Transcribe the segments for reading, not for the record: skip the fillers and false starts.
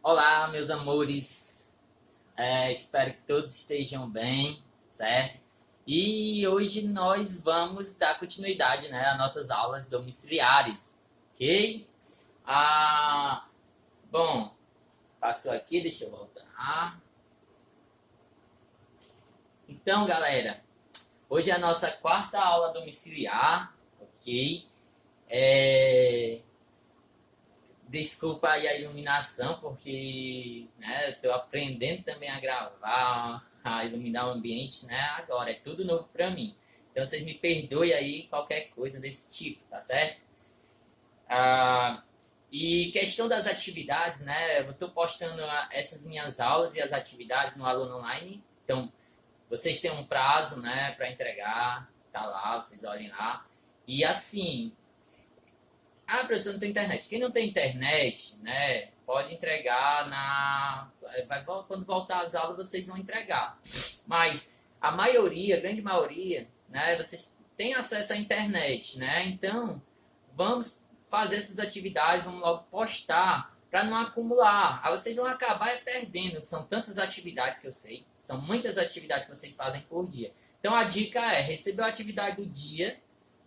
Olá, meus amores. Espero que todos estejam bem, certo? E hoje nós vamos dar continuidade, né, às nossas aulas domiciliares, ok? Ah, bom, passou aqui, deixa eu voltar. Então, galera, hoje é a nossa quarta aula domiciliar, ok? Desculpa aí a iluminação, porque né, eu estou aprendendo também a gravar, a iluminar o ambiente, né? Agora, é tudo novo para mim. Então, vocês me perdoem aí qualquer coisa desse tipo, tá certo? E questão das atividades, né? Eu estou postando essas minhas aulas e as atividades no Aluno Online. Então, vocês têm um prazo, né, para entregar, tá lá, vocês olhem lá. E assim, professor, não tem internet. Quem não tem internet, né, pode entregar quando voltar às aulas, vocês vão entregar. Mas a maioria, a grande maioria, né, vocês têm acesso à internet, né? Então, vamos fazer essas atividades, vamos logo postar para não acumular. Aí vocês vão acabar perdendo. São tantas atividades que eu sei. São muitas atividades que vocês fazem por dia. Então, a dica é, receber a atividade do dia,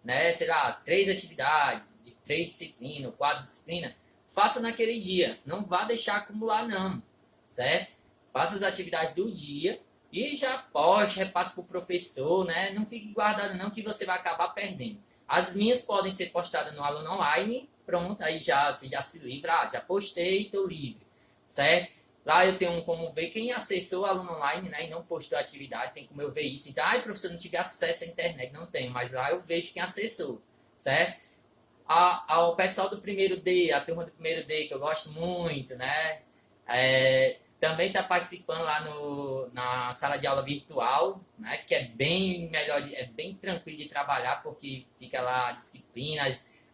né, sei lá, 3 atividades, de 3 disciplinas, 4 disciplinas, faça naquele dia. Não vá deixar acumular, não, certo? Faça as atividades do dia e já poste, repasse para o professor, né? Não fique guardado, não, que você vai acabar perdendo. As minhas podem ser postadas no Aluno Online, pronto, aí você já se livra, já postei, estou livre, certo? Lá eu tenho como ver quem acessou o Aluno Online, né, e não postou a atividade, tem como eu ver isso. Então, professor, não tive acesso à internet, não tenho, mas lá eu vejo quem acessou, certo? Ao pessoal do primeiro D, a turma do primeiro D, que eu gosto muito, né, também está participando lá na sala de aula virtual, né, que é bem melhor, é bem tranquilo de trabalhar, porque fica lá a disciplina,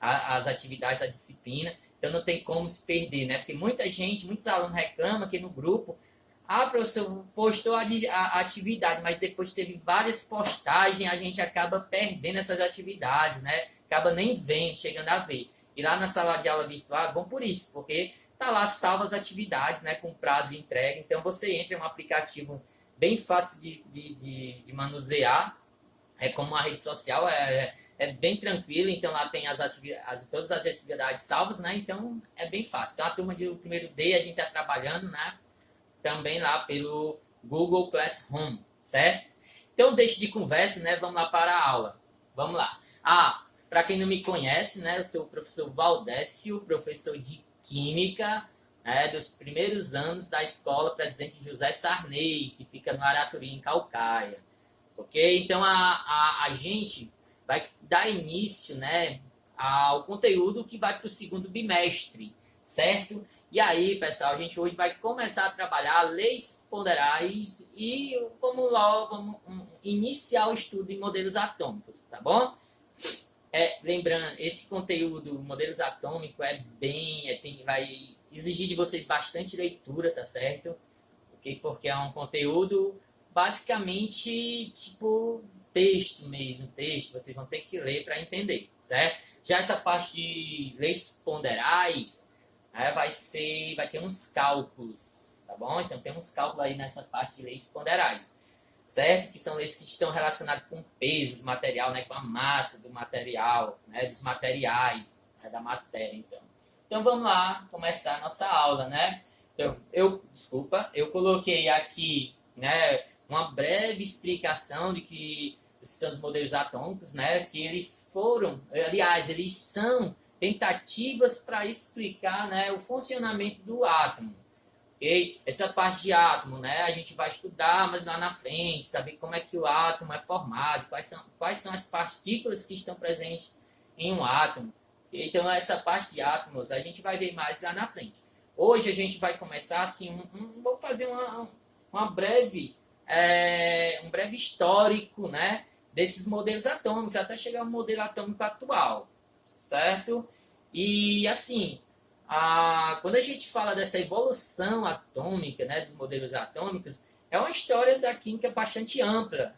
as atividades da disciplina. Então não tem como se perder, né? Porque muitos alunos reclamam aqui no grupo, professor, postou a atividade, mas depois teve várias postagens, a gente acaba perdendo essas atividades, né? Acaba nem vendo, chegando a ver. E lá na sala de aula virtual é bom por isso, porque tá lá salva as atividades, né? Com prazo de entrega. Então você entra em um aplicativo bem fácil de manusear, como uma rede social, é bem tranquilo, então lá tem todas as atividades salvas, né? Então é bem fácil. Então a turma do primeiro D a gente está trabalhando, né? Também lá pelo Google Classroom, certo? Então deixe de conversa, né? Vamos lá para a aula. Vamos lá. Para quem não me conhece, né? Eu sou o professor Valdécio, professor de Química, né, dos primeiros anos da escola Presidente José Sarney, que fica no Aratuí, em Calcaia. Ok? Então a gente vai dar início, né, ao conteúdo que vai para o segundo bimestre, certo? E aí, pessoal, a gente hoje vai começar a trabalhar leis ponderais e vamos iniciar o estudo em modelos atômicos, tá bom? Lembrando, esse conteúdo, modelos atômicos, vai exigir de vocês bastante leitura, tá certo? Okay? Porque é um conteúdo basicamente tipo texto mesmo, texto, vocês vão ter que ler para entender, certo? Já essa parte de leis ponderais, vai ter uns cálculos, tá bom? Então tem uns cálculos aí nessa parte de leis ponderais, certo? Que são leis que estão relacionadas com o peso do material, né? Com a massa do material, né? Dos materiais, né? Da matéria, então. Então vamos lá começar a nossa aula, né? Então, eu coloquei aqui, né, uma breve explicação de que são os modelos atômicos, né, que eles são tentativas para explicar, né, o funcionamento do átomo. Okay? Essa parte de átomo, né, a gente vai estudar mais lá na frente, saber como é que o átomo é formado, quais são as partículas que estão presentes em um átomo. Okay? Então, essa parte de átomos a gente vai ver mais lá na frente. Hoje a gente vai começar assim, vou fazer uma breve, um breve histórico, né, desses modelos atômicos, até chegar ao modelo atômico atual, certo? E assim, quando a gente fala dessa evolução atômica, né, dos modelos atômicos, é uma história da química bastante ampla.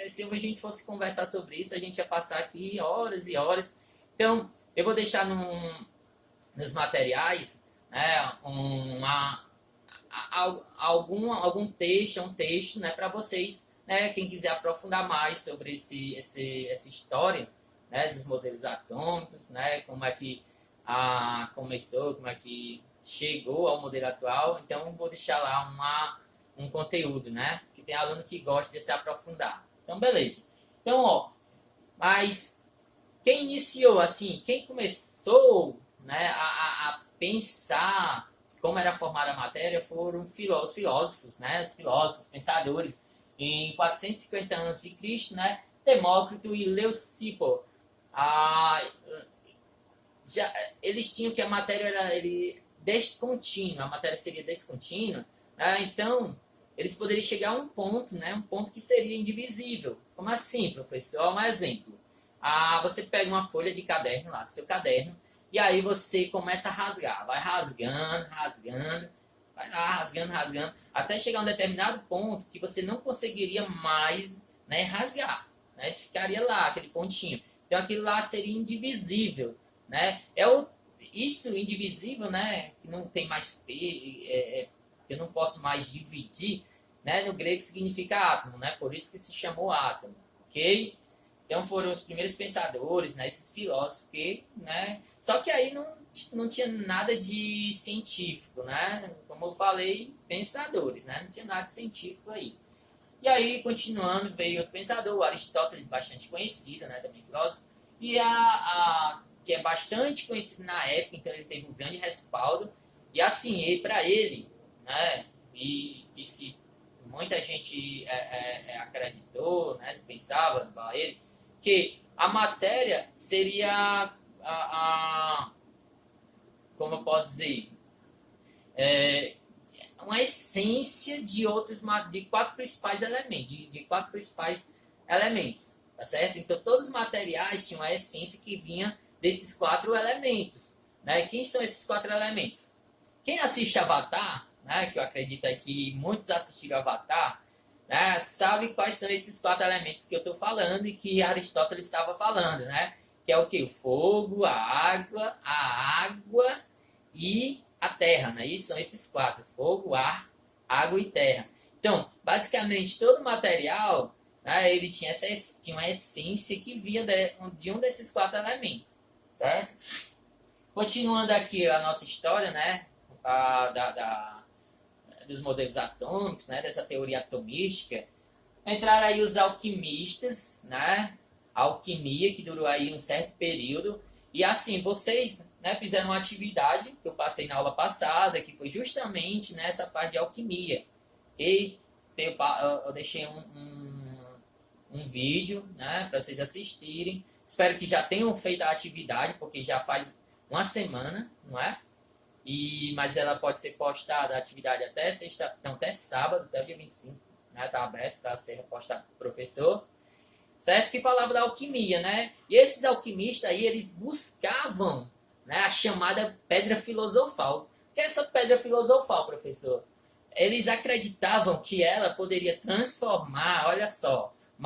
Se a gente fosse conversar sobre isso, a gente ia passar aqui horas e horas. Então, eu vou deixar nos materiais né, algum texto, um texto, né, para vocês, né, quem quiser aprofundar mais sobre essa história, né, dos modelos atômicos, né, como é que começou, como é que chegou ao modelo atual. Então, vou deixar lá um conteúdo, né, que tem aluno que gosta de se aprofundar. Então, beleza. Então, ó, mas quem iniciou, assim, quem começou, né, a pensar como era formada a matéria foram os filósofos, né, os filósofos, pensadores, em 450 anos de Cristo, né, Demócrito e Leucipo. Ah, já, eles tinham que a matéria era descontínua, a matéria seria descontínua, né, então eles poderiam chegar a um ponto, né, um ponto que seria indivisível. Como assim, professor? Um exemplo. Você pega uma folha de caderno lá, do seu caderno, e aí você começa a rasgar. Vai rasgando, rasgando, vai lá rasgando, rasgando, até chegar a um determinado ponto que você não conseguiria mais, né, rasgar. Né? Ficaria lá, aquele pontinho. Então aquilo lá seria indivisível. Né? Isso indivisível, né, que não tem mais... que eu não posso mais dividir, né, no grego significa átomo, né? Por isso que se chamou átomo. Ok? Então foram os primeiros pensadores, né, esses filósofos, que, né, só que aí não tinha nada de científico, né, como eu falei, pensadores, né, não tinha nada de científico aí. E aí, continuando, veio outro pensador, o Aristóteles, bastante conhecido, né, também filósofo, e que é bastante conhecido na época, então ele teve um grande respaldo, e assim, para ele, né, e disse, muita gente acreditou, né, se pensava para ele, que a matéria seria como eu posso dizer, uma essência de quatro principais elementos, de quatro principais elementos, tá certo? Então todos os materiais tinham a essência que vinha desses quatro elementos, né? Quem são esses quatro elementos? Quem assiste Avatar, né, que eu acredito que muitos assistiram Avatar, né, sabe quais são esses quatro elementos que eu estou falando e que Aristóteles estava falando, né? Que é o que? O fogo, a água e a terra, né? Isso são esses quatro: fogo, ar, água e terra. Então, basicamente, todo material, né, ele tinha uma essência que vinha de um desses quatro elementos, certo? Continuando aqui a nossa história, né, dos modelos atômicos, né, dessa teoria atomística, entraram aí os alquimistas, né, a alquimia, que durou aí um certo período. E assim, vocês, né, fizeram uma atividade que eu passei na aula passada, que foi justamente nessa parte de alquimia. Ok? Eu deixei um vídeo, né, para vocês assistirem. Espero que já tenham feito a atividade, porque já faz uma semana, não é? Mas ela pode ser postada, a atividade até sexta, então até sábado, até o dia 25, né? Está aberto para ser postada para o professor, certo? Que falava da alquimia, né? E esses alquimistas aí, eles buscavam, né, a chamada pedra filosofal. O que é essa pedra filosofal, professor? Eles acreditavam que ela poderia transformar, olha só, um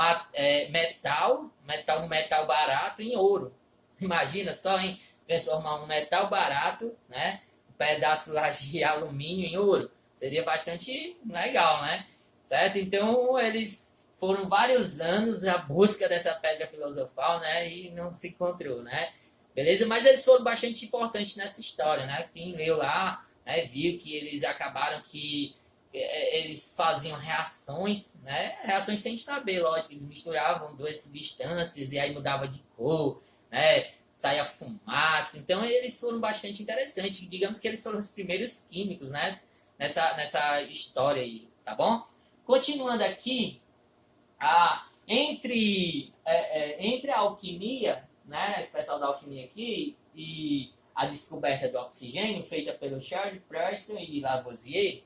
metal barato em ouro. Imagina só, hein? Transformar um metal barato, né, pedaço lá de alumínio em ouro. Seria bastante legal, né? Certo? Então, eles foram vários anos à busca dessa pedra filosofal, né? E não se encontrou, né? Beleza? Mas eles foram bastante importantes nessa história, né? Quem leu lá, né, viu que eles acabaram que eles faziam reações, né? Reações sem saber, lógico. Eles misturavam duas substâncias e aí mudava de cor, né? Saia fumaça. Então eles foram bastante interessantes. Digamos que eles foram os primeiros químicos, né, nessa história aí, tá bom? Continuando aqui, entre a alquimia, né, esse pessoal da alquimia aqui, e a descoberta do oxigênio, feita pelo Charles Preston e Lavoisier,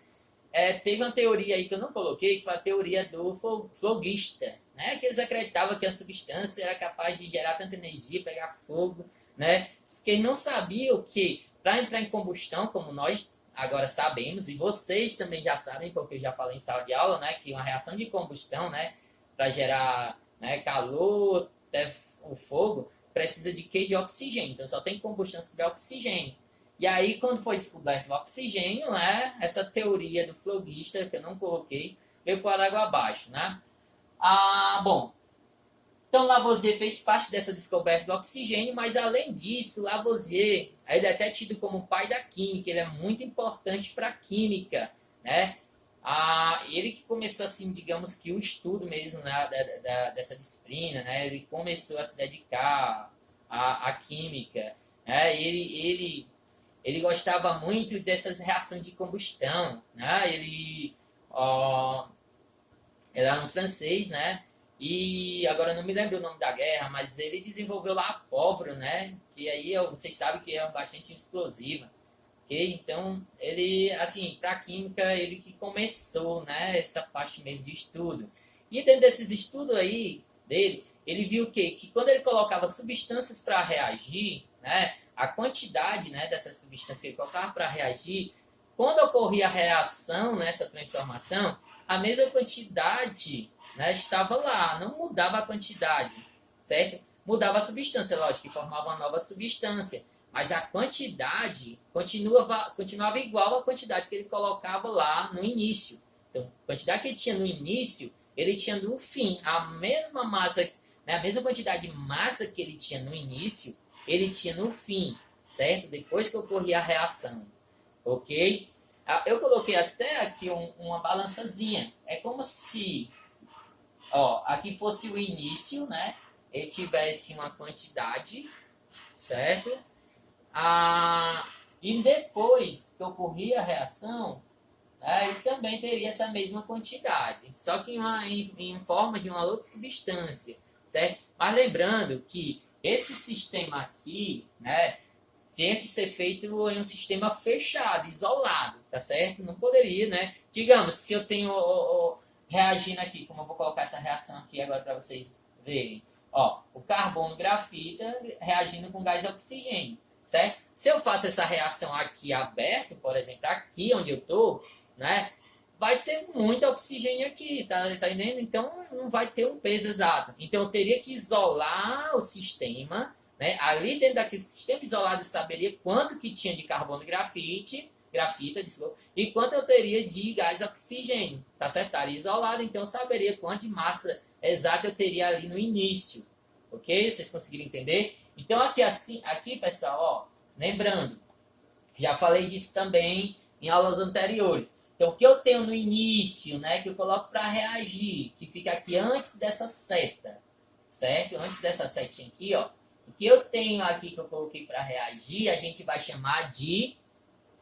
teve uma teoria aí que eu não coloquei, que foi a teoria do foguista, né? Que eles acreditavam que a substância era capaz de gerar tanta energia, pegar fogo, né? Que eles não sabiam que para entrar em combustão, como nós agora sabemos, e vocês também já sabem, porque eu já falei em sala de aula, né? Que uma reação de combustão, né, para gerar, né, calor, até o fogo, precisa de quê? De oxigênio. Então só tem combustão se tiver oxigênio. E aí, quando foi descoberto o oxigênio, né, essa teoria do flogista, que eu não coloquei, veio por água abaixo, né? Bom, então Lavoisier fez parte dessa descoberta do oxigênio, mas além disso, Lavoisier, ele é até tido como o pai da química, ele é muito importante para a química, né? Ele que começou, assim, digamos que o estudo mesmo, né, dessa disciplina, né? Ele começou a se dedicar à química, né? Ele gostava muito dessas reações de combustão, né? Ele era um francês, né? E agora eu não me lembro o nome da guerra, mas ele desenvolveu lá a pólvora, né? E aí vocês sabem que é bastante explosiva. Ok? Então, ele, assim, para a química, ele que começou, né, essa parte mesmo de estudo. E dentro desses estudos aí dele, ele viu o quê? Que quando ele colocava substâncias para reagir, né, a quantidade, né, dessas substâncias que ele colocava para reagir, quando ocorria a reação nessa transformação, a mesma quantidade, né, estava lá, não mudava a quantidade, certo? Mudava a substância, lógico, que formava uma nova substância. Mas a quantidade continuava igual à quantidade que ele colocava lá no início. Então, a quantidade que ele tinha no início, ele tinha no fim. A mesma massa, né, a mesma quantidade de massa que ele tinha no início, ele tinha no fim, certo? Depois que ocorria a reação. Ok? Eu coloquei até aqui uma balançazinha. É como se, aqui fosse o início, né? Ele tivesse uma quantidade, certo? E depois que ocorria a reação, ele também teria essa mesma quantidade, só que em forma de uma outra substância, certo? Mas lembrando que esse sistema aqui, né, tem que ser feito em um sistema fechado, isolado, tá certo? Não poderia, né? Digamos, se eu tenho reagindo aqui, como eu vou colocar essa reação aqui agora para vocês verem, o carbono grafita reagindo com gás oxigênio. Certo? Se eu faço essa reação aqui aberto, por exemplo, aqui onde eu estou, né, vai ter muito oxigênio aqui, tá entendendo? Então não vai ter um peso exato. Então eu teria que isolar o sistema, né? Ali dentro daquele sistema isolado eu saberia quanto que tinha de carbono grafita, desculpa, e quanto eu teria de gás oxigênio, tá certo? Estaria isolado, então eu saberia quanto de massa exata eu teria ali no início. Ok? Vocês conseguiram entender? Então, aqui pessoal, lembrando, já falei disso também em aulas anteriores. Então, o que eu tenho no início, né, que eu coloco para reagir, que fica aqui antes dessa seta, certo? Antes dessa setinha aqui, o que eu tenho aqui que eu coloquei para reagir, a gente vai chamar de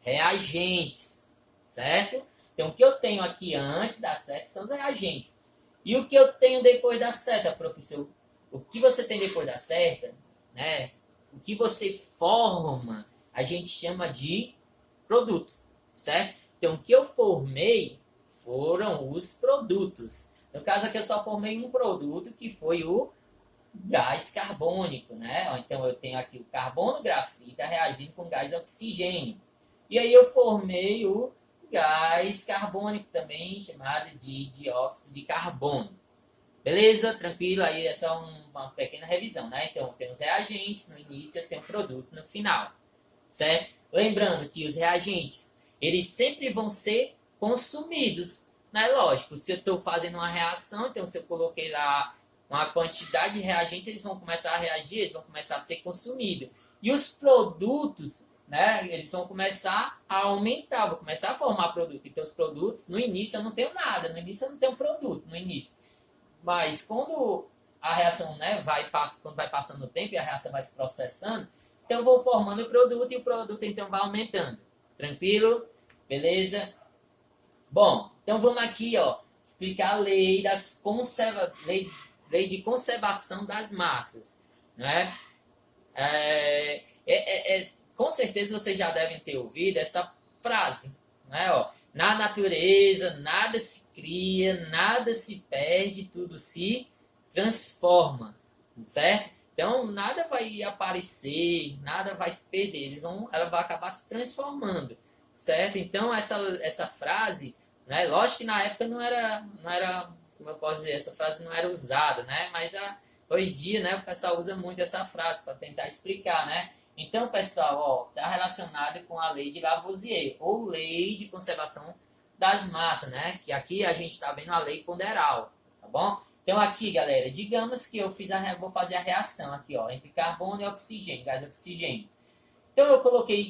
reagentes, certo? Então, o que eu tenho aqui antes da seta são os reagentes. E o que eu tenho depois da seta, professor? O que você tem depois da seta, né? O que você forma, a gente chama de produto, certo? Então, o que eu formei foram os produtos. No caso aqui, eu só formei um produto, que foi o gás carbônico, né? Então, eu tenho aqui o carbono grafita reagindo com gás oxigênio. E aí, eu formei o gás carbônico, também chamado de dióxido de carbono. Beleza? Tranquilo? Aí é só uma pequena revisão, né? Então, tem os reagentes no início, tem o produto no final, certo? Lembrando que os reagentes, eles sempre vão ser consumidos, né? Lógico, se eu estou fazendo uma reação, então se eu coloquei lá uma quantidade de reagentes, eles vão começar a reagir, eles vão começar a ser consumidos. E os produtos, né? Eles vão começar a aumentar, vão começar a formar produto. Então, os produtos, no início eu não tenho nada, no início eu não tenho produto, no início. Mas quando a reação, né, quando vai passando o tempo e a reação vai se processando, então eu vou formando o produto e o produto então vai aumentando. Tranquilo? Beleza? Bom, então vamos aqui, explicar a lei lei de conservação das massas, né? Com certeza vocês já devem ter ouvido essa frase, né? Na natureza, nada se cria, nada se perde, tudo se transforma, certo? Então, nada vai aparecer, nada vai se perder, ela vai acabar se transformando, certo? Então, essa frase, né? Lógico que na época não era, como eu posso dizer, essa frase não era usada, né? Mas hoje em dia, né, o pessoal usa muito essa frase para tentar explicar, né? Então, pessoal, está relacionado com a lei de Lavoisier, ou lei de conservação das massas, né? Que aqui a gente está vendo a lei ponderal, tá bom? Então, aqui, galera, digamos que vou fazer a reação aqui, ó, entre carbono e oxigênio, gás oxigênio. Então,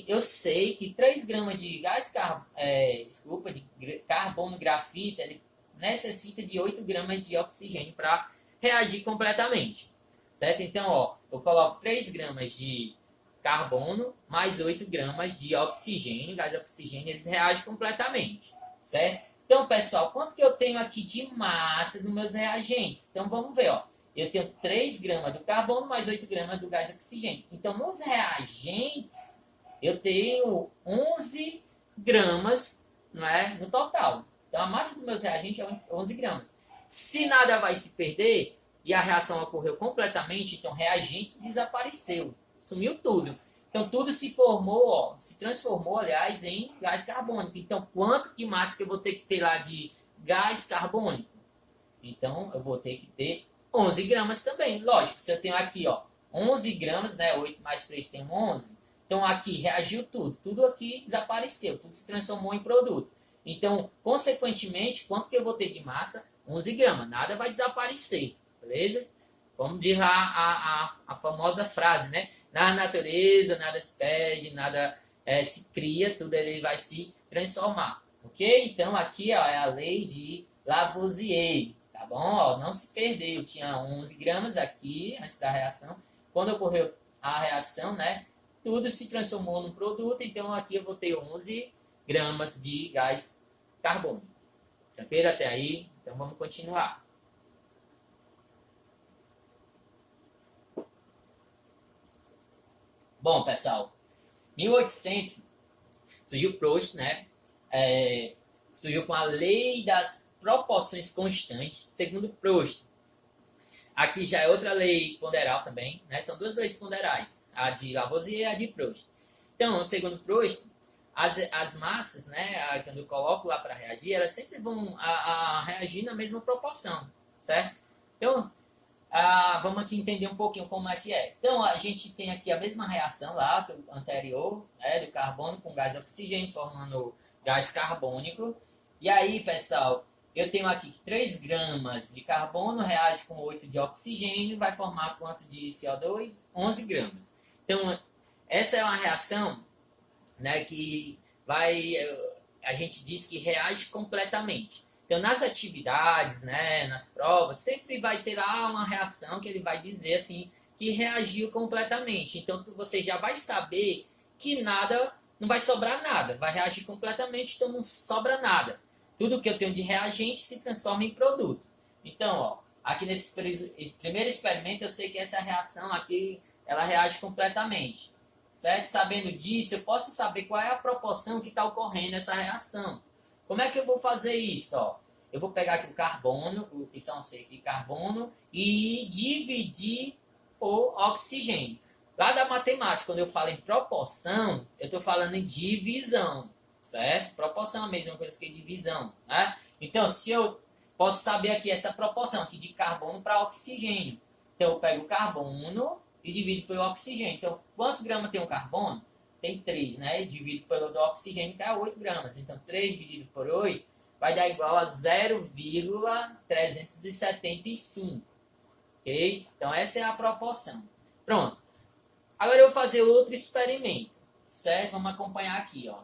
eu sei que 3 gramas de de carbono grafita, ele necessita de 8 gramas de oxigênio para reagir completamente, certo? Então, ó, eu coloco 3 gramas de carbono mais 8 gramas de oxigênio, gás oxigênio, eles reagem completamente, certo? Então, pessoal, quanto que eu tenho aqui de massa nos meus reagentes? Então, vamos ver, ó. Eu tenho 3 gramas do carbono mais 8 gramas do gás oxigênio. Então, nos reagentes, eu tenho 11 gramas, não é, no total. Então, a massa dos meus reagentes é 11 gramas. Se nada vai se perder e a reação ocorreu completamente, então, reagente desapareceu. Sumiu tudo. Então, tudo se formou, ó, se transformou, aliás, em gás carbônico. Então, quanto de massa que eu vou ter que ter lá de gás carbônico? Então, eu vou ter que ter 11 gramas também. Lógico, se eu tenho aqui, ó, 11 gramas, né? 8 mais 3 tem 11. Então, aqui reagiu tudo. Tudo aqui desapareceu. Tudo se transformou em produto. Então, consequentemente, quanto que eu vou ter de massa? 11 gramas. Nada vai desaparecer. Beleza? Como diz a famosa frase, né? Na natureza, nada se perde, nada se cria, tudo ele vai se transformar. Ok? Então, aqui ó, é a lei de Lavoisier. Tá bom? Ó, não se perdeu. Tinha 11 gramas aqui, antes da reação. Quando ocorreu a reação, né? Tudo se transformou num produto. Então, aqui eu vou ter 11 gramas de gás carbônico. Tranquilo até aí? Então, vamos continuar. Bom, pessoal, 1800 surgiu Proust, né? Surgiu com a lei das proporções constantes, segundo Proust. Aqui já é outra lei ponderal também, né? São 2 leis ponderais, a de Lavoisier e a de Proust. Então, segundo Proust, as massas, né, quando eu coloco lá para reagir, elas sempre vão reagir na mesma proporção, certo? Então, vamos aqui entender um pouquinho como é que é. Então, a gente tem aqui a mesma reação lá, que o anterior, né, do carbono com gás oxigênio, formando gás carbônico. E aí, pessoal, eu tenho aqui que 3 gramas de carbono reage com 8 de oxigênio, vai formar quanto de CO2? 11 gramas. Então, essa é uma reação, né, que a gente diz que reage completamente. Então, nas atividades, né, nas provas, sempre vai ter lá uma reação que ele vai dizer assim, que reagiu completamente. Então, você já vai saber que nada, não vai sobrar nada, vai reagir completamente, então não sobra nada. Tudo que eu tenho de reagente se transforma em produto. Então, ó, aqui nesse primeiro experimento, eu sei que essa reação aqui, ela reage completamente. Certo? Sabendo disso, eu posso saber qual é a proporção que está ocorrendo essa reação. Como é que eu vou fazer isso? Ó? Eu vou pegar aqui o carbono, que são de carbono, e dividir por oxigênio. Lá da matemática, quando eu falo em proporção, eu estou falando em divisão, certo? Proporção é a mesma coisa que divisão, né? Então, se eu posso saber aqui essa proporção aqui de carbono para oxigênio, então eu pego o carbono e divido pelo oxigênio. Então, quantos gramas tem o carbono? Tem 3, né? E divido pelo do oxigênio, que é 8 gramas. Então, 3 dividido por 8 vai dar igual a 0,375. Ok? Então, essa é a proporção. Pronto. Agora eu vou fazer outro experimento, certo? Vamos acompanhar aqui, ó.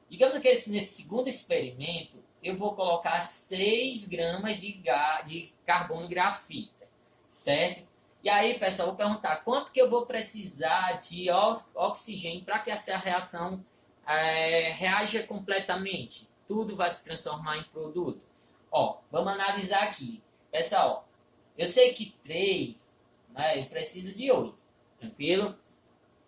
Digamos que nesse segundo experimento, eu vou colocar 6 gramas de carbono grafita, certo? E aí, pessoal, eu vou perguntar quanto que eu vou precisar de oxigênio para que essa reação reaja completamente. Tudo vai se transformar em produto. Ó, vamos analisar aqui. Pessoal, eu sei que 3, né, eu preciso de 8, tranquilo?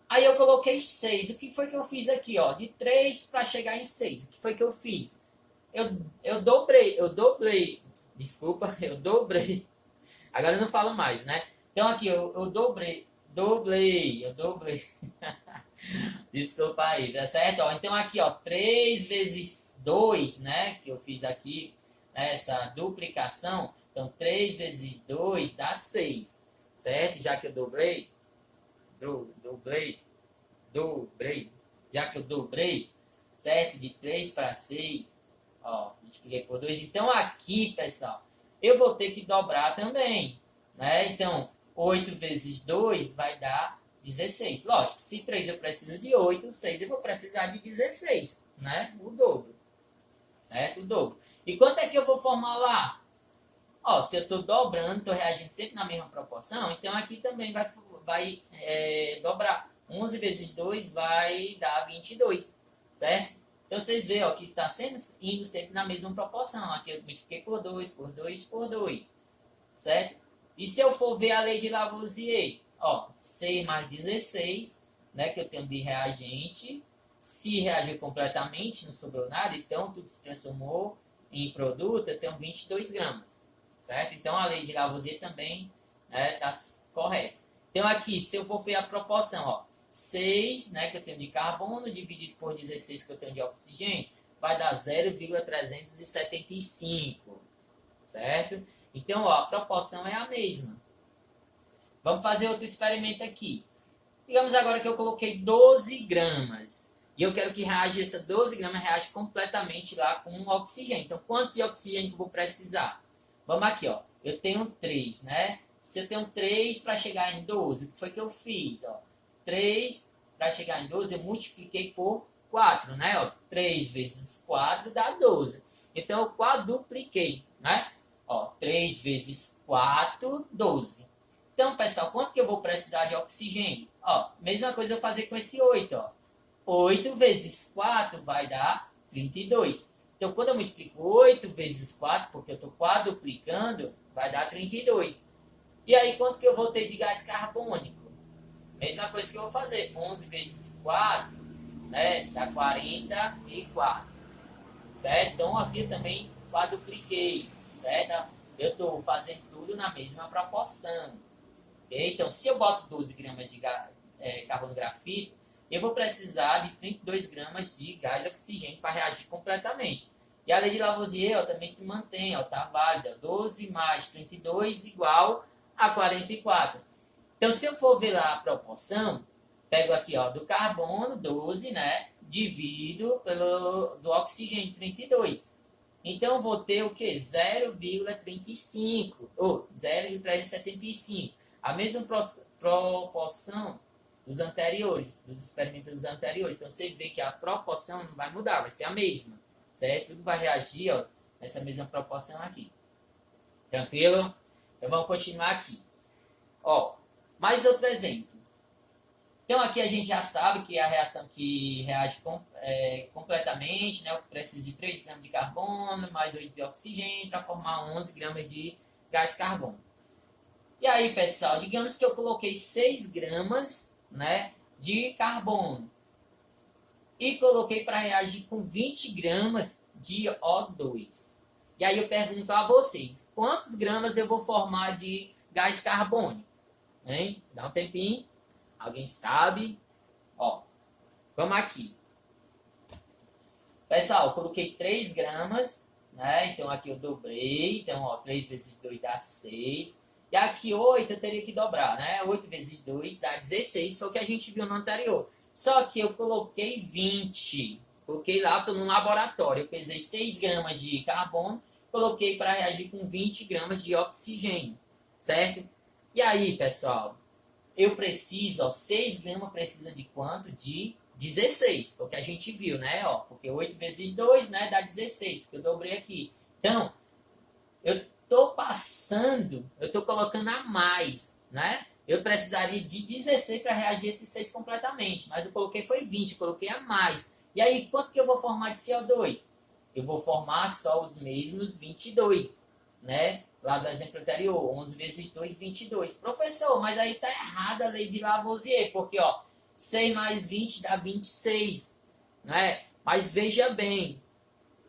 Aí eu coloquei 6. O que foi que eu fiz aqui? Ó? De 3 para chegar em 6. O que foi que eu fiz? Eu dobrei. Desculpa, eu dobrei. Agora eu não falo mais, né? Então aqui, eu dobrei. Desculpa aí, tá certo? Ó, então aqui, ó, 3 vezes 2, né? Que eu fiz aqui, essa duplicação. Então, 3 vezes 2 dá 6, certo? Já que eu dobrei. dobrei, já que eu dobrei, certo? De 3 para 6, ó, multipliquei por 2. Então, aqui, pessoal, eu vou ter que dobrar também, né? Então, 8 vezes 2 vai dar 16. Lógico, se 3 eu preciso de 8, 6 eu vou precisar de 16, né? O dobro, certo? O dobro. E quanto é que eu vou formar lá? Ó, se eu estou dobrando, estou reagindo sempre na mesma proporção, então aqui também vai dobrar. 11 vezes 2 vai dar 22, certo? Então vocês veem ó, que está indo sempre na mesma proporção. Aqui eu multipliquei por 2, por 2, por 2, certo? E se eu for ver a lei de Lavoisier, ó, 6 mais 16, né, que eu tenho de reagente, se reagir completamente, não sobrou nada, então tudo se transformou em produto, eu tenho 22 gramas. Certo? Então, a lei de Lavoisier também está correta. Então, aqui, se eu for ver a proporção, ó, 6, né, que eu tenho de carbono, dividido por 16, que eu tenho de oxigênio, vai dar 0,375. Certo? Então, ó, a proporção é a mesma. Vamos fazer outro experimento aqui. Digamos agora que eu coloquei 12 gramas. E eu quero que reaja, essa 12 gramas reage completamente lá com o oxigênio. Então, quanto de oxigênio que eu vou precisar? Vamos aqui, ó. Eu tenho 3, né? Se eu tenho 3 para chegar em 12, o que foi que eu fiz? Ó? 3 para chegar em 12, eu multipliquei por 4, né? Ó, 3 vezes 4 dá 12. Então, eu quadrupliquei, né? Ó, 3 vezes 4, 12. Então, pessoal, quanto que eu vou precisar de oxigênio? Ó, mesma coisa eu fazer com esse 8, ó. 8 vezes 4 vai dar 32. Então, quando eu multiplico 8 vezes 4, porque eu estou quadruplicando, vai dar 32. E aí, quanto que eu vou ter de gás carbônico? Mesma coisa que eu vou fazer. 11 vezes 4, né, dá 44. Certo? Então, aqui eu também quadrupliquei. Certo? Eu estou fazendo tudo na mesma proporção. Okay? Então, se eu boto 12 gramas de carbono grafito, eu vou precisar de 32 gramas de gás oxigênio para reagir completamente. E a lei de Lavoisier ó, também se mantém, está válida. 12 mais 32 igual a 44. Então, se eu for ver lá a proporção, pego aqui ó, do carbono, 12, né? Divido do oxigênio, 32. Então, eu vou ter o quê? 0,35 ou 0,375. A mesma proporção dos anteriores, dos experimentos anteriores. Então, você vê que a proporção não vai mudar, vai ser a mesma, certo? Tudo vai reagir, ó, nessa mesma proporção aqui. Tranquilo? Então, vamos continuar aqui. Ó, mais outro exemplo. Então, aqui a gente já sabe que a reação que reage completamente, né? Eu preciso de 3 gramas de carbono, mais 8 de oxigênio, para formar 11 gramas de gás carbônico. E aí, pessoal, digamos que eu coloquei 6 gramas né, de carbono e coloquei para reagir com 20 gramas de O2. E aí eu pergunto a vocês, quantos gramas eu vou formar de gás carbônico? Hein? Dá um tempinho. Alguém sabe? Ó, vamos aqui. Pessoal, eu coloquei 3 gramas, né? Então aqui eu dobrei. Então, ó, 3 vezes 2 dá 6. E aqui 8 eu teria que dobrar, né? 8 vezes 2 dá 16, foi o que a gente viu no anterior. Só que eu coloquei 20. Coloquei lá, estou no laboratório. Eu pesei 6 gramas de carbono, coloquei para reagir com 20 gramas de oxigênio, certo? E aí, pessoal, eu preciso, ó, 6 gramas precisa de quanto? De 16, porque a gente viu, né? Ó, porque 8 vezes 2, né, dá 16, porque eu dobrei aqui. Então, eu estou colocando a mais, né? Eu precisaria de 16 para reagir esses 6 completamente, mas eu coloquei foi 20, coloquei a mais. E aí, quanto que eu vou formar de CO2? Eu vou formar só os mesmos 22, né? Lá do exemplo anterior, 11 vezes 2, 22. Professor, mas aí tá errada a lei de Lavoisier, porque, ó, 6 mais 20 dá 26, né? Mas veja bem,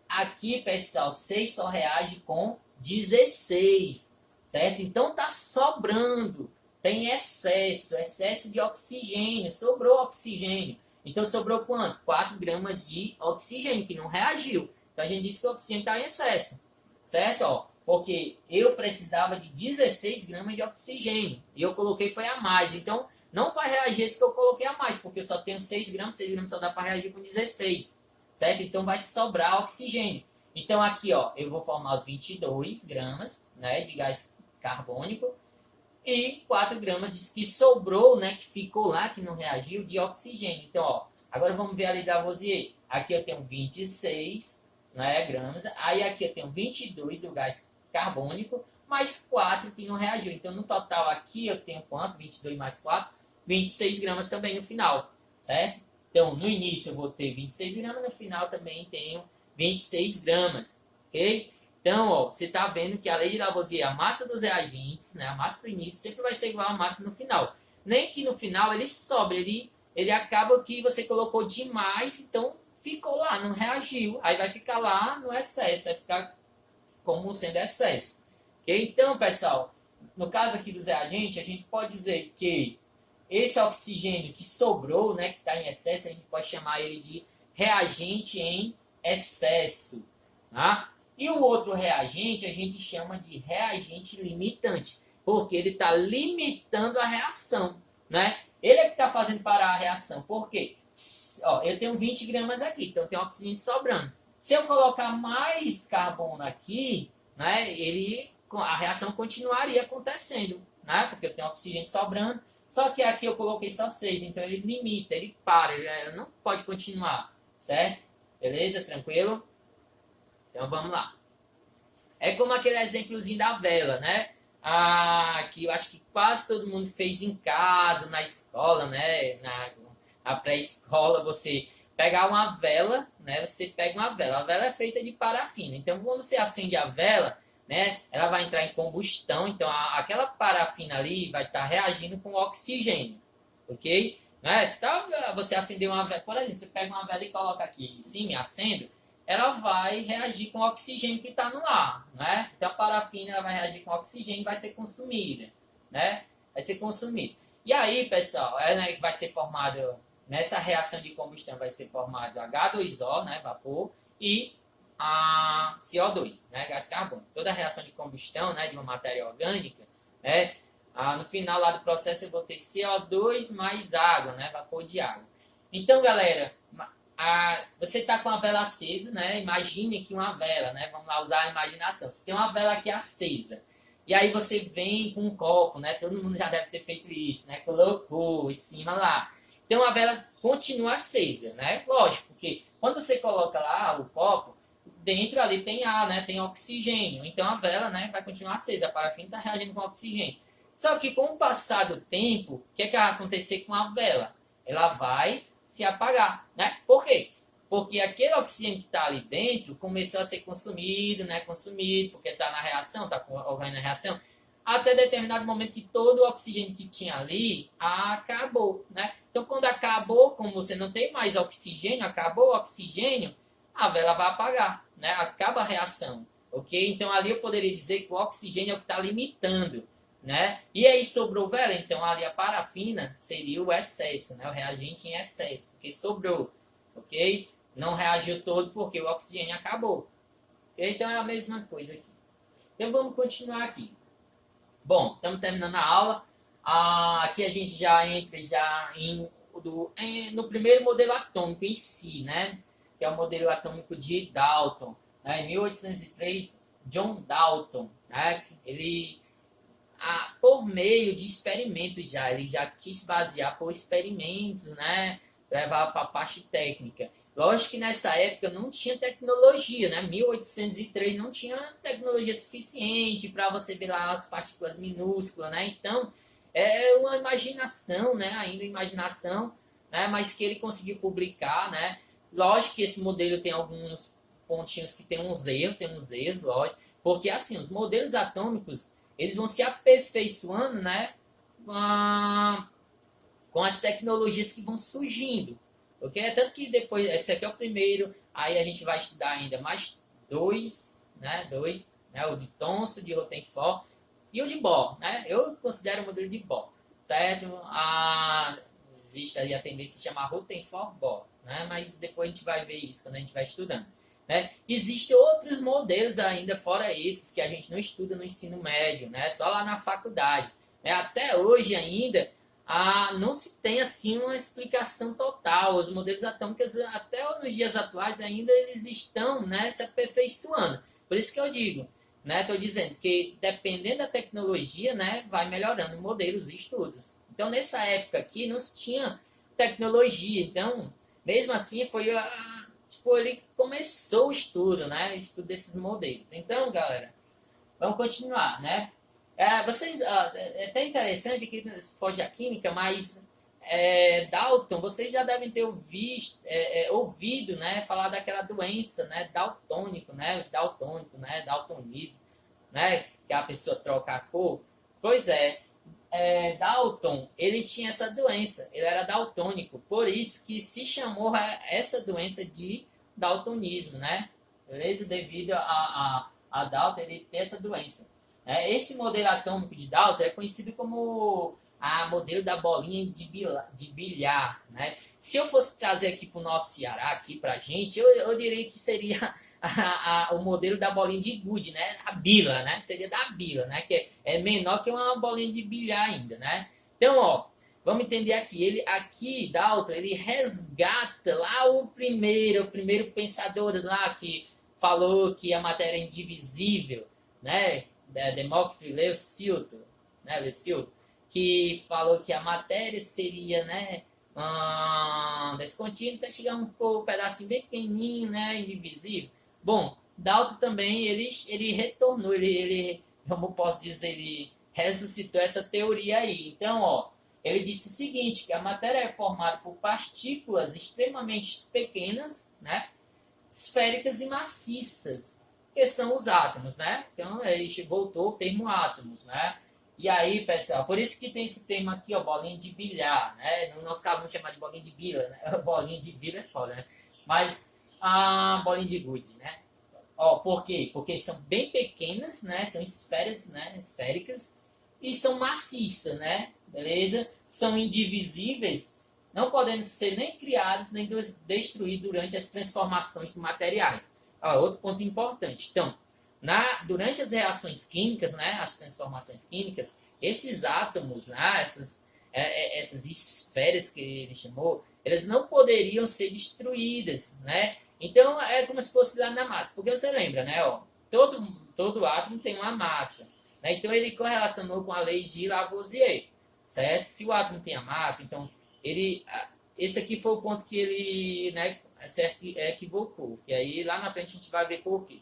aqui, pessoal, 6 só reage com 16, certo? Então tá sobrando, tem excesso de oxigênio, sobrou oxigênio. Então sobrou quanto? 4 gramas de oxigênio, que não reagiu. Então a gente disse que o oxigênio está em excesso, certo? Ó, porque eu precisava de 16 gramas de oxigênio, e eu coloquei foi a mais. Então não vai reagir esse que eu coloquei a mais, porque eu só tenho 6 gramas só dá para reagir com 16, certo? Então vai sobrar oxigênio. Então aqui, ó, eu vou formar os 22 gramas, né, de gás carbônico e 4 gramas que sobrou, né, que ficou lá, que não reagiu, de oxigênio. Então, ó, agora vamos ver ali da Lavoisier. Aqui eu tenho 26, né, gramas, aí aqui eu tenho 22 do gás carbônico, mais 4 que não reagiu. Então, no total aqui eu tenho quanto? 22 mais 4, 26 gramas também no final, certo? Então, no início eu vou ter 26 gramas, no final também tenho 26 gramas, ok? Então, ó, você está vendo que a lei de Lavoisier, a massa dos reagentes, né, a massa do início sempre vai ser igual à massa no final. Nem que no final ele sobre, ele acaba que você colocou demais, então ficou lá, não reagiu. Aí vai ficar lá no excesso, vai ficar como sendo excesso. Okay? Então, pessoal, no caso aqui dos reagentes, a gente pode dizer que esse oxigênio que sobrou, né, que está em excesso, a gente pode chamar ele de reagente em excesso. Tá? E o outro reagente a gente chama de reagente limitante, porque ele está limitando a reação. Né? Ele é que está fazendo parar a reação. Por quê? Ó, eu tenho 20 gramas aqui, então tem oxigênio sobrando. Se eu colocar mais carbono aqui, né, a reação continuaria acontecendo, né, porque eu tenho oxigênio sobrando. Só que aqui eu coloquei só 6, então ele limita, ele para, ele não pode continuar, certo? Beleza? Tranquilo? Então vamos lá. É como aquele exemplozinho da vela, né? Que eu acho que quase todo mundo fez em casa, na escola, né? Na pré-escola, você pegar uma vela, né? Você pega uma vela. A vela é feita de parafina. Então, quando você acende a vela, né? Ela vai entrar em combustão. Então, aquela parafina ali vai estar reagindo com oxigênio, ok? Né? Então, você acender uma vela, por exemplo, você pega uma vela e coloca aqui em cima e acende, ela vai reagir com o oxigênio que está no ar, né? Então, a parafina ela vai reagir com o oxigênio e vai ser consumida, né? Vai ser consumida. E aí, pessoal, né, vai ser formado, nessa reação de combustão, vai ser formado H2O, né, vapor, e a CO2, né, gás carbônico. Toda reação de combustão, né, de uma matéria orgânica, né, no final lá do processo eu vou ter CO2 mais água, né, vapor de água. Então, galera, você está com a vela acesa, né? Imagine que uma vela, né? Vamos lá usar a imaginação. Você tem uma vela aqui acesa. E aí você vem com um copo, né? Todo mundo já deve ter feito isso, né? Colocou em cima lá. Então a vela continua acesa, né? Lógico, porque quando você coloca lá o copo, dentro ali tem ar, né? Tem oxigênio. Então a vela, né, vai continuar acesa. A parafina está reagindo com oxigênio. Só que com o passar do tempo, o que é que vai acontecer com a vela? Ela vai se apagar, né? Por quê? Porque aquele oxigênio que está ali dentro começou a ser consumido, né? Consumido, porque está na reação, está ocorrendo a reação, até determinado momento que todo o oxigênio que tinha ali acabou, né? Então, quando acabou, como você não tem mais oxigênio, acabou o oxigênio, a vela vai apagar, né? Acaba a reação, ok? Então, ali eu poderia dizer que o oxigênio é o que está limitando, né? E aí sobrou vela, então ali a parafina seria o excesso, né? O reagente em excesso, porque sobrou, ok? Não reagiu todo porque o oxigênio acabou. Okay? Então é a mesma coisa aqui. Então vamos continuar aqui. Bom, estamos terminando a aula. Aqui a gente já entra no primeiro modelo atômico em si, né? Que é o modelo atômico de Dalton. Né? Em 1803, John Dalton, né? Ele por meio de experimentos ele já quis basear por experimentos, né, levar para a parte técnica. Lógico que nessa época não tinha tecnologia, né, 1803 não tinha tecnologia suficiente para você ver lá as partículas minúsculas, né, então é uma imaginação, né, ainda imaginação, né, mas que ele conseguiu publicar, né, lógico que esse modelo tem alguns pontinhos que tem uns erros, lógico, porque assim, os modelos atômicos eles vão se aperfeiçoando, né, com as tecnologias que vão surgindo, ok? Tanto que depois, esse aqui é o primeiro, aí a gente vai estudar ainda mais dois, né, o de Thomson, de Rutherford e o de Bohr, né? Eu considero o modelo de Bohr, certo? Existe aí a tendência de chamar Rutherford-Bohr, né? Mas depois a gente vai ver isso quando a gente vai estudando. Né? Existem outros modelos ainda, fora esses, que a gente não estuda no ensino médio, né? Só lá na faculdade. Né? Até hoje ainda, não se tem assim uma explicação total. Os modelos atômicos, até nos dias atuais, ainda eles estão, né, se aperfeiçoando. Por isso que eu digo, né, estou dizendo que dependendo da tecnologia, né, vai melhorando modelos e estudos. Então, nessa época aqui, não se tinha tecnologia. Então, mesmo assim, tipo, ele começou o estudo, né, o estudo desses modelos. Então, galera, vamos continuar, né? É até interessante que foge a química, mas Dalton, vocês já devem ter ouvido, né, falar daquela doença, né, daltônico, né, os daltônicos, né, daltonismo, né, que a pessoa troca a cor. Pois Dalton, ele tinha essa doença, ele era daltônico, por isso que se chamou essa doença de daltonismo, né? Beleza? Devido a Dalton ele ter essa doença. Esse modelo atômico de Dalton é conhecido como a modelo da bolinha de bilhar, né? Se eu fosse trazer aqui para o nosso Ceará, aqui para a gente, eu diria que seria o modelo da bolinha de gude, né? A bila, né? Seria da bila, né? Que é menor que uma bolinha de bilhar ainda, né? Então, ó, vamos entender aqui. Aqui, Dalton, ele resgata lá o primeiro pensador lá que falou que a matéria é indivisível, né? Demócrito Leucilto, né? Leucilto, que falou que a matéria seria, né? Descontínua até chegar um pedacinho bem pequenininho, né? Indivisível. Bom, Dalton também, ele retornou, como posso dizer, ele ressuscitou essa teoria aí. Então, ó, ele disse o seguinte, que a matéria é formada por partículas extremamente pequenas, né, esféricas e maciças, que são os átomos, né? Então, ele voltou o termo átomos, né? E aí, pessoal, por isso que tem esse termo aqui, ó, bolinha de bilhar, né? No nosso caso, vamos chamar de bolinha de bila, né? Bolinha de bila é foda, né? Mas a bolinha de gude, né? Ó, por quê? Porque são bem pequenas, né? São esferas, né? Esféricas e são maciças, né? Beleza? São indivisíveis, não podendo ser nem criados nem destruídos durante as transformações de materiais. Ó, outro ponto importante. Então, durante as reações químicas, né? As transformações químicas, esses átomos, né? Essas esferas que ele chamou, elas não poderiam ser destruídas, né? Então, é como se fosse lá na massa. Porque você lembra, né? Ó, todo átomo tem uma massa. Né? Então, ele correlacionou com a lei de Lavoisier, certo? Se o átomo tem a massa, então, esse aqui foi o ponto que ele, né, equivocou. E aí, lá na frente, a gente vai ver por quê.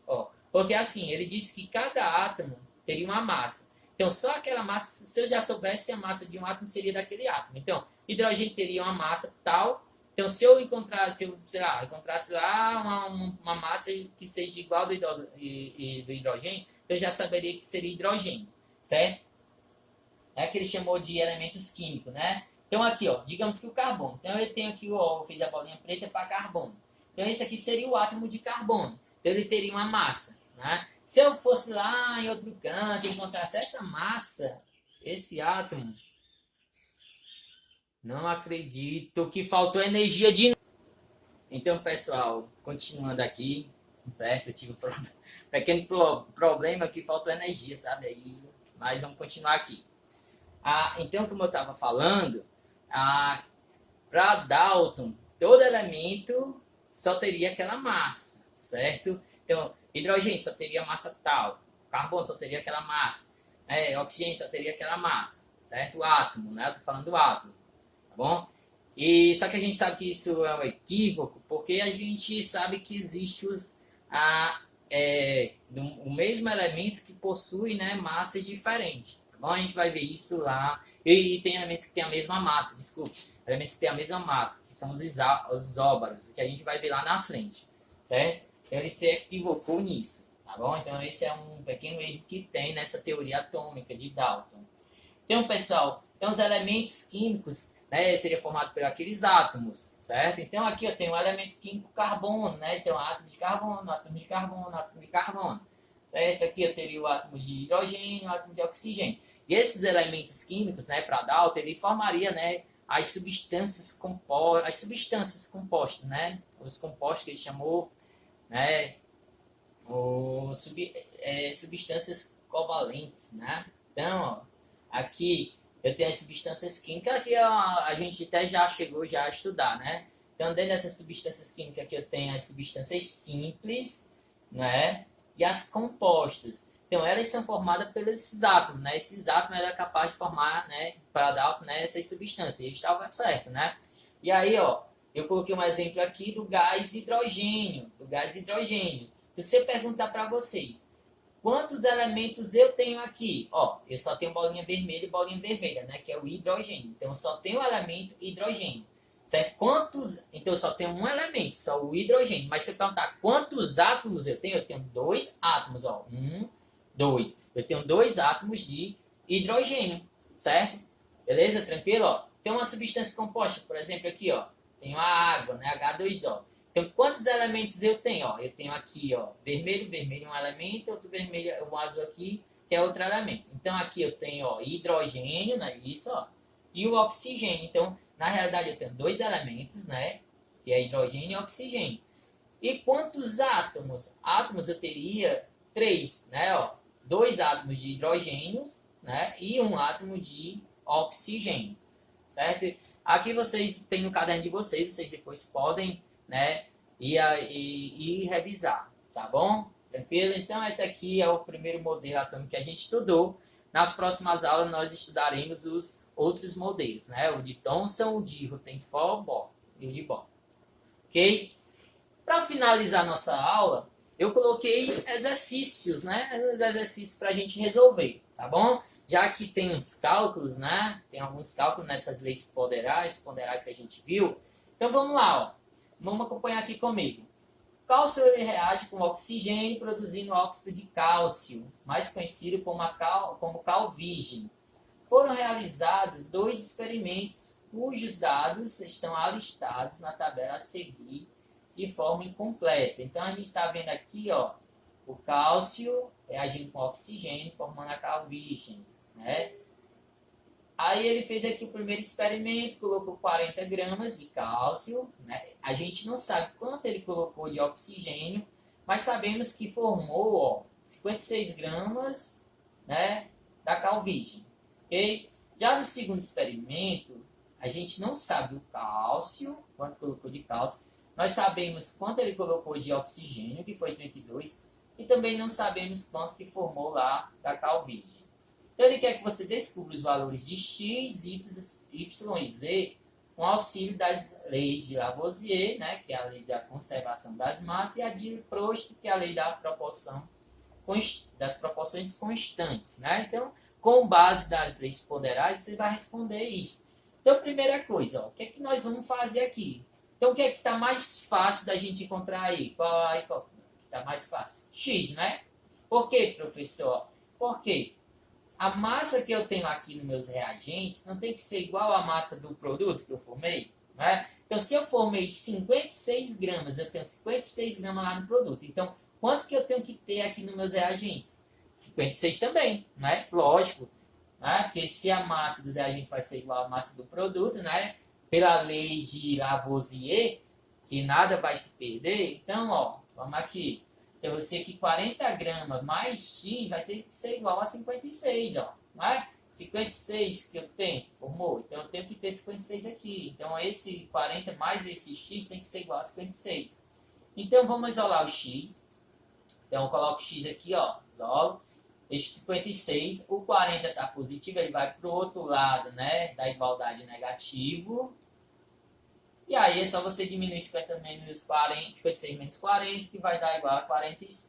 Ó, porque, assim, ele disse que cada átomo teria uma massa. Então, só aquela massa, se eu já soubesse a massa de um átomo, seria daquele átomo. Então, hidrogênio teria uma massa tal. Então, se eu encontrasse lá uma massa que seja igual do hidrogênio, eu já saberia que seria hidrogênio, certo? É que ele chamou de elementos químicos, né? Então, aqui, ó, digamos que o carbono. Então, eu tenho aqui, ó, eu fiz a bolinha preta para carbono. Então, esse aqui seria o átomo de carbono. Então, ele teria uma massa, né? Se eu fosse lá em outro canto e encontrasse essa massa, esse átomo, não acredito que faltou energia de... Então, pessoal, continuando aqui, certo? Eu tive um pequeno problema que faltou energia, sabe? Aí, mas vamos continuar aqui. Então, como eu estava falando, para Dalton, todo elemento só teria aquela massa, certo? Então, hidrogênio só teria massa tal, carbono só teria aquela massa, oxigênio só teria aquela massa, certo? O átomo, né? Eu estou falando do átomo, tá bom? E só que a gente sabe que isso é um equívoco, porque a gente sabe que existe o mesmo elemento que possui, né, massas diferentes. Tá bom? A gente vai ver isso lá. E tem elementos que têm a mesma massa, desculpe. Elementos que têm a mesma massa, que são os isóbaros, que a gente vai ver lá na frente, certo? Então ele se equivocou nisso, tá bom? Então esse é um pequeno erro que tem nessa teoria atômica de Dalton. Então, pessoal, os elementos químicos, né, seria formado por aqueles átomos, certo? Então aqui eu tenho o elemento químico carbono, né? Então átomo de carbono, átomo de carbono, átomo de carbono, certo? Aqui eu teria o átomo de hidrogênio, o átomo de oxigênio. E esses elementos químicos, né, para Dalton, ele formaria, né, as substâncias compostas, né? Os compostos que ele chamou, né, substâncias covalentes, né? Então, ó, aqui eu tenho as substâncias químicas que a gente até já chegou já a estudar, né? Então, dentro dessas substâncias químicas aqui eu tenho as substâncias simples, né? E as compostas. Então, elas são formadas pelos átomos, né? Esses átomos eram capazes de formar, né? Para dar, né? Essas substâncias. E estava certo, né? E aí, ó, eu coloquei um exemplo aqui do gás hidrogênio. Do gás hidrogênio. Então, se eu perguntar para vocês, quantos elementos eu tenho aqui? Ó, eu só tenho bolinha vermelha e bolinha vermelha, né? Que é o hidrogênio. Então, eu só tenho o elemento hidrogênio. Certo? Então, eu só tenho um elemento, só o hidrogênio. Mas se eu perguntar quantos átomos eu tenho 2 átomos. Ó. 1, 2. Eu tenho 2 átomos de hidrogênio. Certo? Beleza? Tranquilo? Ó. Tem uma substância composta, por exemplo, aqui, ó. Tenho a água, né? H2O. Então, quantos elementos eu tenho? Ó, eu tenho aqui, ó, vermelho, vermelho é um elemento, outro vermelho, um azul aqui, que é outro elemento. Então, aqui eu tenho, ó, hidrogênio, né? Isso, ó, e o oxigênio. Então, na realidade, eu tenho 2 elementos, né? Que é hidrogênio e oxigênio. E quantos átomos? Átomos eu teria 3, né? Ó, 2 átomos de hidrogênio, né? E um átomo de oxigênio, certo? Aqui vocês têm no caderno de vocês depois podem, né, ir revisar, tá bom? Tranquilo? Então, esse aqui é o primeiro modelo atômico que a gente estudou. Nas próximas aulas, nós estudaremos os outros modelos, né? O de Thomson, o de Rutherford e o de Bohr. Ok? Para finalizar nossa aula, eu coloquei exercícios, né? Os exercícios para a gente resolver, tá bom? Já que tem uns cálculos, né? Tem alguns cálculos nessas leis ponderais que a gente viu. Então, vamos lá, ó. Vamos acompanhar aqui comigo. Cálcio ele reage com oxigênio, produzindo óxido de cálcio, mais conhecido como calvígeno. Foram realizados 2 experimentos, cujos dados estão alistados na tabela a seguir de forma incompleta. Então, a gente está vendo aqui, ó, o cálcio reagindo com oxigênio, formando a calvígeno, né? Aí ele fez aqui o primeiro experimento, colocou 40 gramas de cálcio, né? A gente não sabe quanto ele colocou de oxigênio, mas sabemos que formou, ó, 56 gramas, né, da calvígeno, ok? Já no segundo experimento, a gente não sabe o cálcio, quanto colocou de cálcio, nós sabemos quanto ele colocou de oxigênio, que foi 32, e também não sabemos quanto que formou lá da calvígeno. Então, ele quer que você descubra os valores de x, y e z com auxílio das leis de Lavoisier, né, que é a lei da conservação das massas, e a de Proust, que é a lei das proporções constantes. Né? Então, com base das leis ponderais, você vai responder isso. Então, primeira coisa, ó, o que é que nós vamos fazer aqui? Então, o que é que está mais fácil da gente encontrar aí? Qual está mais fácil? X, né? Por quê, professor? Porque a massa que eu tenho aqui nos meus reagentes não tem que ser igual à massa do produto que eu formei, né? Então, se eu formei 56 gramas, eu tenho 56 gramas lá no produto. Então, quanto que eu tenho que ter aqui nos meus reagentes? 56 também, né? Lógico, né? Porque se a massa dos reagentes vai ser igual à massa do produto, né? Pela lei de Lavoisier, que nada vai se perder. Então, ó, vamos aqui. Então, você que 40 gramas mais X vai ter que ser igual a 56, ó. Não é? 56 que eu tenho, formou. Então, eu tenho que ter 56 aqui. Então, esse 40 mais esse X tem que ser igual a 56. Então, vamos isolar o X. Então, eu coloco o X aqui, ó. Isolo. Este 56. O 40 está positivo, ele vai para o outro lado, né? Da igualdade negativo. E aí é só você diminuir 56 menos 40, que vai dar igual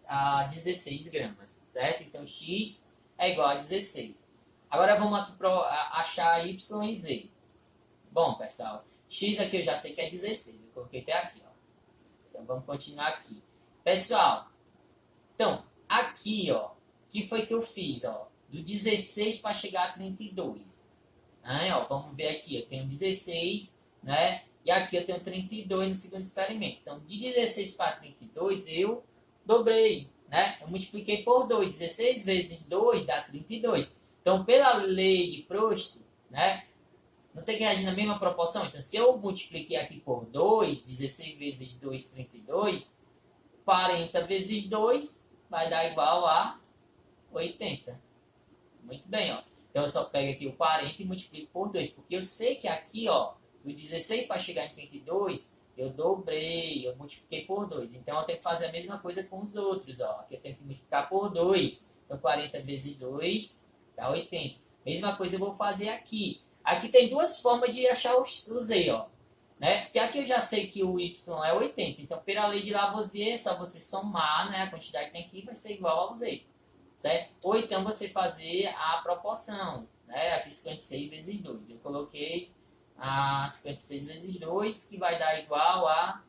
a 16 gramas, certo? Então, X é igual a 16. Agora vamos aqui para achar Y e Z. Bom, pessoal, X aqui eu já sei que é 16. Eu coloquei até aqui, ó. Então, vamos continuar aqui. Pessoal, então, aqui, ó, o que foi que eu fiz, ó? Do 16 para chegar a 32. Aí, ó, vamos ver aqui, eu tenho 16, né? E aqui eu tenho 32 no segundo experimento. Então, de 16 para 32, eu dobrei, né? Eu multipliquei por 2. 16 vezes 2 dá 32. Então, pela lei de Proust, né? Não tem que reagir na mesma proporção. Então, se eu multipliquei aqui por 2, 16 vezes 2, 32, 40 vezes 2 vai dar igual a 80. Muito bem, ó. Então eu só pego aqui o 40 e multiplico por 2, porque eu sei que aqui, ó, do 16 para chegar em 32, eu dobrei, eu multipliquei por 2. Então eu tenho que fazer a mesma coisa com os outros, ó. Aqui eu tenho que multiplicar por 2. Então 40 vezes 2 dá 80. Mesma coisa eu vou fazer aqui. Aqui tem duas formas de achar o Z, ó. Né? Porque aqui eu já sei que o Y é 80. Então, pela lei de Lavoisier, é só você somar, né? A quantidade que tem aqui vai ser igual ao Z. Certo? Ou então você fazer a proporção. Né? Aqui 56 vezes 2. Eu coloquei a 56 vezes 2, que vai dar igual a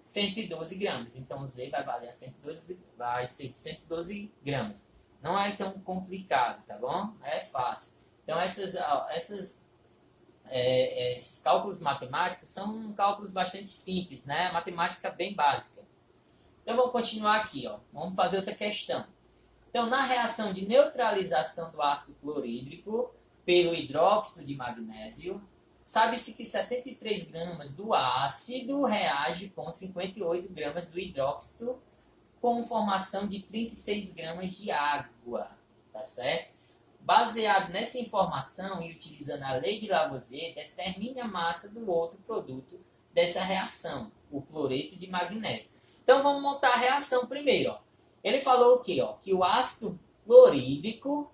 112 gramas. Então, Z vai valer a 112, vai ser 112 gramas. Não é tão complicado, tá bom? É fácil. Então, esses cálculos matemáticos são cálculos bastante simples, né? Matemática bem básica. Então, vamos continuar aqui, ó. Vamos fazer outra questão. Então, na reação de neutralização do ácido clorídrico pelo hidróxido de magnésio, sabe-se que 73 gramas do ácido reage com 58 gramas do hidróxido, com formação de 36 gramas de água, tá certo? Baseado nessa informação e utilizando a lei de Lavoisier, determine a massa do outro produto dessa reação, o cloreto de magnésio. Então, vamos montar a reação primeiro, ó. Ele falou o quê? Ó? Que o ácido clorídrico,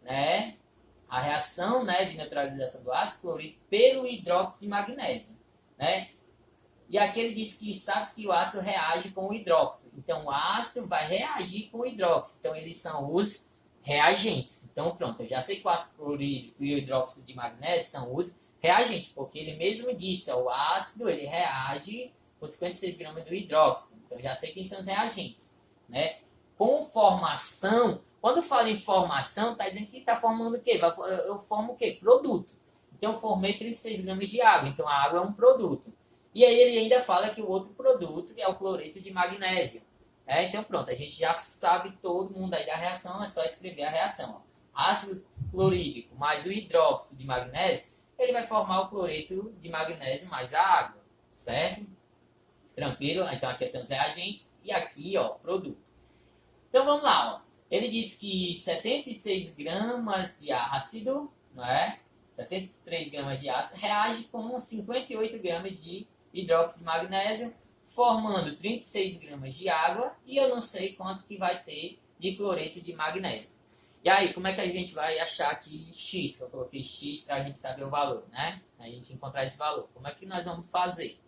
né, a reação, né, de neutralização do ácido clorídrico pelo hidróxido de magnésio, né? E aqui ele diz que sabe que o ácido reage com o hidróxido. Então, o ácido vai reagir com o hidróxido. Então, eles são os reagentes. Então, pronto, eu já sei que o ácido clorídrico e o hidróxido de magnésio são os reagentes, porque ele mesmo disse, ó, o ácido ele reage com 56 gramas do hidróxido. Então, eu já sei quem são os reagentes, né? Com formação, quando fala em formação, está dizendo que está formando o quê? Eu formo o quê? Produto. Então, eu formei 36 gramas de água. Então, a água é um produto. E aí ele ainda fala que o outro produto é o cloreto de magnésio. Então pronto, a gente já sabe todo mundo aí da reação, é só escrever a reação. Ó. Ácido clorídrico mais o hidróxido de magnésio, ele vai formar o cloreto de magnésio mais a água, certo? Tranquilo? Então aqui temos reagentes e aqui, ó, produto. Então vamos lá, ó. Ele diz que 76 gramas de ácido, não é? 73 gramas de ácido reage com 58 gramas de hidróxido de magnésio, formando 36 gramas de água, e eu não sei quanto que vai ter de cloreto de magnésio. E aí, como é que a gente vai achar aqui X? Eu coloquei X para a gente saber o valor, né? A gente encontrar esse valor. Como é que nós vamos fazer?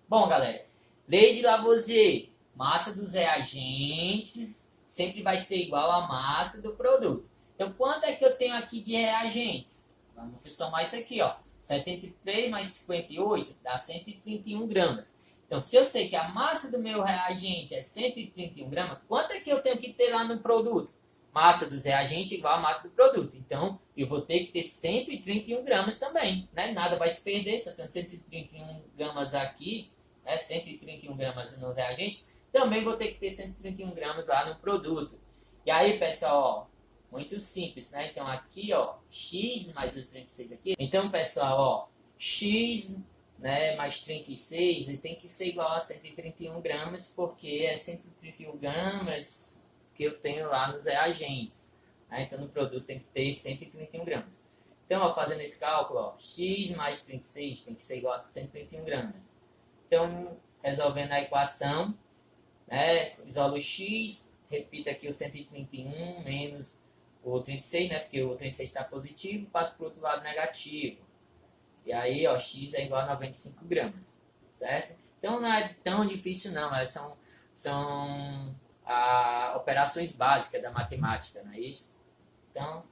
Bom, galera, lei de Lavoisier, massa dos reagentes sempre vai ser igual à massa do produto. Então, quanto é que eu tenho aqui de reagentes? Vamos somar isso aqui, ó. 73 mais 58 dá 131 gramas. Então, se eu sei que a massa do meu reagente é 131 gramas, quanto é que eu tenho que ter lá no produto? Massa dos reagentes igual a massa do produto. Então, eu vou ter que ter 131 gramas também, né? Nada vai se perder, se eu tenho 131 gramas aqui, 131 gramas no reagente, também vou ter que ter 131 gramas lá no produto. E aí, pessoal, ó, muito simples, né? Então, aqui, ó, X mais os 36 aqui. Então, pessoal, ó, X, né, mais 36, ele tem que ser igual a 131 gramas, porque é 131 gramas que eu tenho lá nos reagentes. Né? Então, no produto tem que ter 131 gramas. Então, ó, fazendo esse cálculo, ó, X mais 36 tem que ser igual a 131 gramas. Então, resolvendo a equação, né, isolo X, repita aqui o 131 menos o 36, né? Porque o 36 está positivo, passa para o outro lado negativo. E aí, ó, X é igual a 95 gramas, certo? Então, não é tão difícil, não. São operações básicas da matemática, não é isso? Então,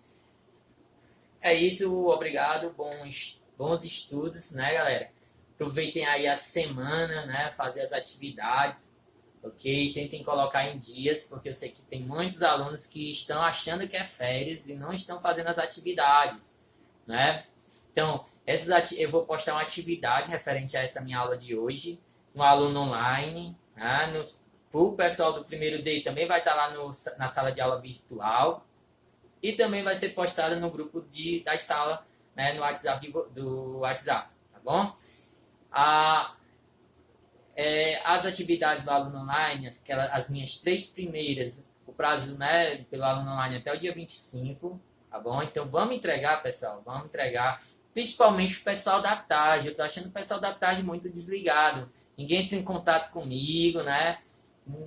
é isso. Obrigado. Bons estudos, né, galera? Aproveitem aí a semana, né? Fazer as atividades. Ok? Tentem colocar em dias, porque eu sei que tem muitos alunos que estão achando que é férias e não estão fazendo as atividades, né? Então, eu vou postar uma atividade referente a essa minha aula de hoje, no aluno online, né? O pessoal do primeiro day também vai estar lá na sala de aula virtual e também vai ser postada no grupo da sala, né? No WhatsApp do WhatsApp, tá bom? As atividades do aluno online, as minhas 3 primeiras, o prazo, né, pelo aluno online até o dia 25, tá bom? Então vamos entregar, pessoal, vamos entregar. Principalmente o pessoal da tarde. Eu tô achando o pessoal da tarde muito desligado. Ninguém entra em contato comigo, né?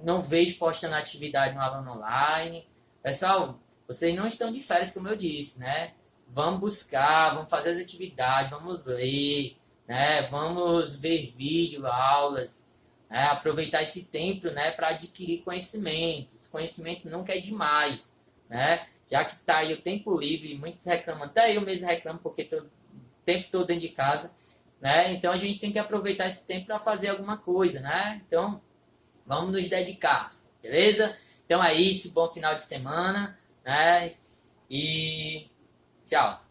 Não vejo postando atividade no aluno online. Pessoal, vocês não estão de férias, como eu disse, né? Vamos buscar, vamos fazer as atividades, vamos ler, né? Vamos ver vídeo, aulas, né? Aproveitar esse tempo, né? Para adquirir conhecimentos. Conhecimento nunca é demais, né? Já que está aí o tempo livre, muitos reclamam, até eu mesmo reclamo porque estou o tempo todo dentro de casa, né? Então a gente tem que aproveitar esse tempo para fazer alguma coisa, né? Então vamos nos dedicar, beleza? Então é isso, bom final de semana, né? E tchau.